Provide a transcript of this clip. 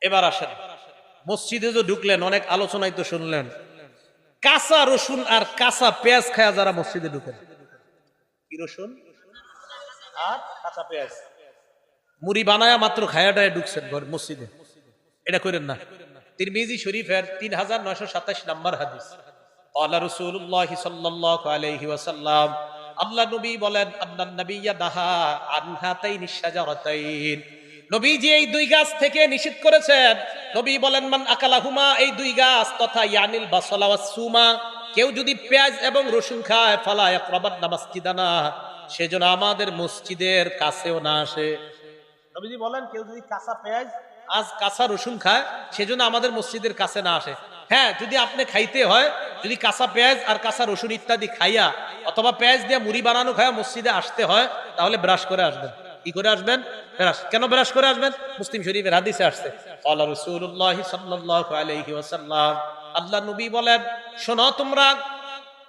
এবার আসেন, মসজিদে যে ঢুকলেন, অনেক আলোচনায় তো শুনলেন, কাঁচা রসুন আর কাঁচা পেঁয়াজ খায়া যারা মসজিদে ঢুকেন, কি রসুন আর কাঁচা পেঁয়াজ মুড়ি বানায়া মাত্র খায়াটায় ঢুকছেন ঘর মসজিদে, এটা করেন না। তিরমিজি শরীফের 3927 নম্বর হাদিস, ক্বালা রাসূলুল্লাহ সাল্লাল্লাহু আলাইহি ওয়াসাল্লাম, আল্লাহ নবী বলেন, আন্নান নাবিয়্যা নাহা আন হাতাইনিশ শাজারাতাইন, নবীজি এই দুই গাছ থেকে নিষেধ করেছেন। নবী বলেন, মান আকালাহুমা, এই দুই গাছ তথা ইয়ানিল বাসলা ওয়াস সুমা, কেউ যদি পেঁয়াজ এবং রসুন খায়, ফালা ইয়াকরাবান্না মাসজিদানা, সেজন্য আমাদের মসজিদের কাছেও না আসে। নবীজি বলেন, কেউ যদি কাঁচা পেঁয়াজ আজ কাঁচা রসুন খায়, সেজন্য আমাদের মসজিদের কাছে না আসে। হ্যাঁ, যদি আপনি খাইতে হয়, যদি কাঁচা পেঁয়াজ আর কাঁচা রসুন ইত্যাদি খাইয়া অথবা পেঁয়াজ দিয়ে মুড়ি বানানো খায়া মসজিদে আসতে হয়, তাহলে ব্রাশ করে আসবেন। কি করে আসবেন? ব্রাশ। কেন ব্রাশ করে আসবেন? মুসলিম শরীফের হাদিসে আসছে, ক্বালা রাসূলুল্লাহ সাল্লাল্লাহু আলাইহি ওয়াসাল্লাম, আল্লাহ নবী বলেন, শোনো তোমরা,